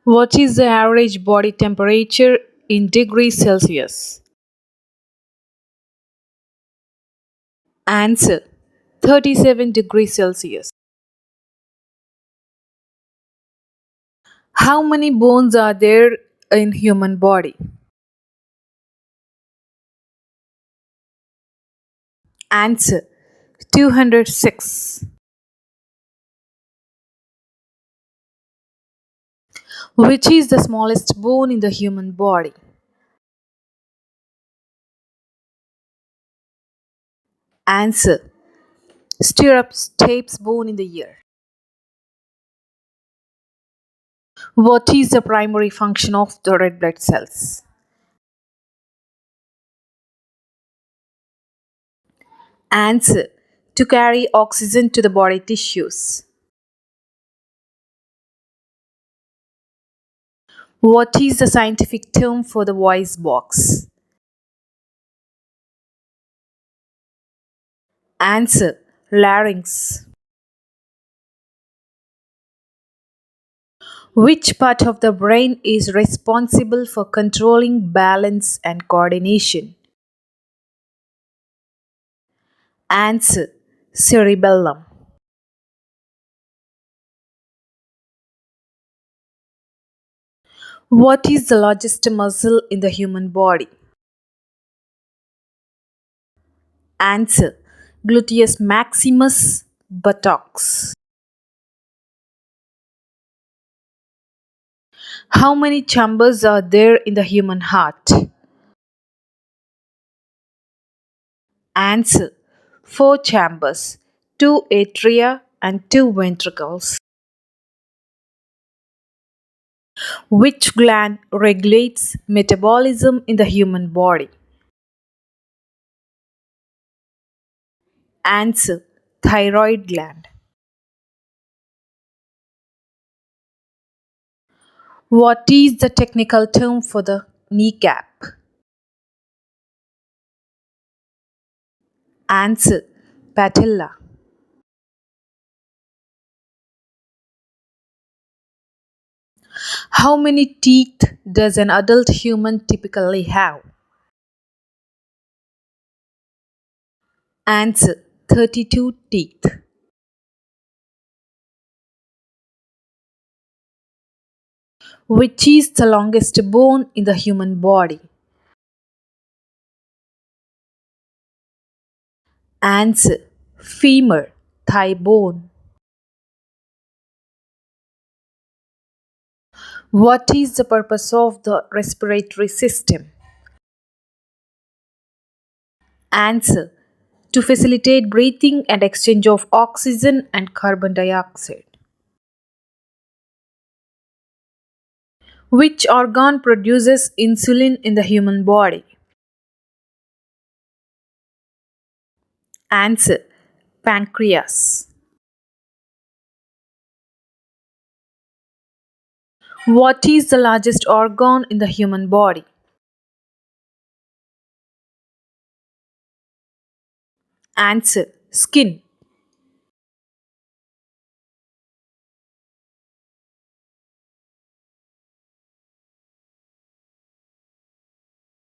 What is the average body temperature in degrees Celsius? Answer: 37 degrees Celsius. How many bones are there in human body? Answer: 206. Which is the smallest bone in the human body? Answer: stirrup stapes bone in the ear. What is the primary function of the red blood cells? Answer: to carry oxygen to the body tissues. What is the scientific term for the voice box? Answer: larynx. Which part of the brain is responsible for controlling balance and coordination? Answer: cerebellum. What is the largest muscle in the human body? Answer: gluteus maximus, buttocks. How many chambers are there in the human heart? Answer: four chambers, two atria and two ventricles. Which gland regulates metabolism in the human body? Answer: thyroid gland. What is the technical term for the kneecap? Answer: patella. How many teeth does an adult human typically have? Answer: 32 teeth. Which is the longest bone in the human body? Answer: femur, thigh bone. What is the purpose of the respiratory system? Answer: to facilitate breathing and exchange of oxygen and carbon dioxide. Which organ produces insulin in the human body? Answer: pancreas. What is the largest organ in the human body? Answer: skin.